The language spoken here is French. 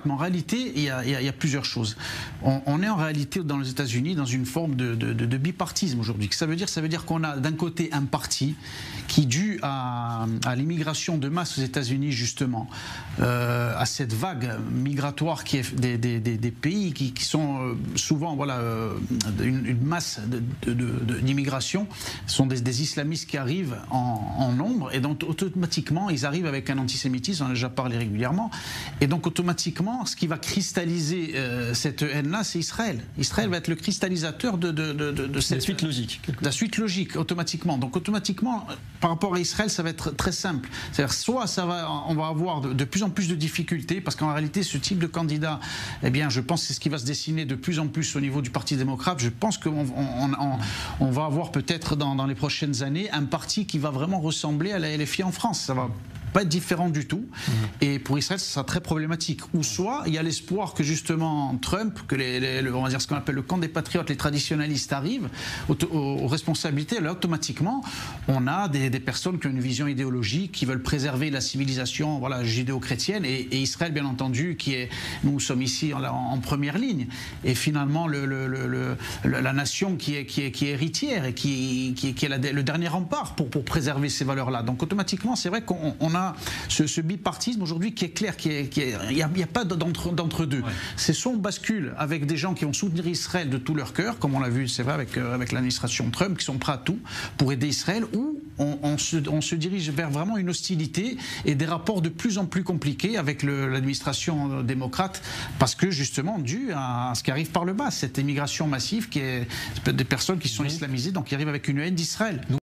mais en réalité, il y a plusieurs choses. On est en réalité dans les États-Unis dans une forme de bipartisme aujourd'hui. Ça veut dire qu'on a d'un côté un parti qui, dû à l'immigration de masse aux États-Unis justement, à cette vague migratoire qui est des pays qui sont souvent une masse d'immigration, sont des islamistes qui arrivent en nombre, et donc automatiquement ils arrivent avec un antisémitisme, on en a déjà parlé régulièrement, et donc automatiquement ce qui va cristalliser cette haine-là, c'est Israël. Israël va être le cristallisateur de cette suite logique. La suite logique, automatiquement. Donc automatiquement, par rapport à Israël, ça va être très simple. C'est-à-dire, soit on va avoir de plus en plus de difficultés, parce qu'en réalité, ce type de candidat, eh bien, je pense que c'est ce qui va se dessiner de plus en plus au niveau du Parti démocrate. Je pense qu'on va avoir peut-être dans les prochaines années un parti qui va vraiment ressembler à la LFI en France. Ça va pas être différent du tout. Et pour Israël, ça sera très problématique. Ou soit, il y a l'espoir que justement Trump, que on va dire ce qu'on appelle le camp des patriotes, les traditionnalistes arrivent aux responsabilités. Là, automatiquement, on a des personnes qui ont une vision idéologique, qui veulent préserver la civilisation judéo-chrétienne, et Israël, bien entendu, nous sommes ici en première ligne. Et finalement, la nation qui est héritière et qui est le dernier rempart pour préserver ces valeurs-là. Donc automatiquement, c'est vrai qu'on a ce bipartisme aujourd'hui qui est clair, il n'y a pas d'entre-deux. Ouais. C'est soit on bascule avec des gens qui vont soutenir Israël de tout leur cœur, comme on l'a vu, c'est vrai, avec l'administration Trump, qui sont prêts à tout pour aider Israël, ou on se dirige vers vraiment une hostilité et des rapports de plus en plus compliqués avec l'administration démocrate, parce que justement, dû à ce qui arrive par le bas, cette immigration massive qui est des personnes qui sont islamisées, donc qui arrivent avec une haine d'Israël.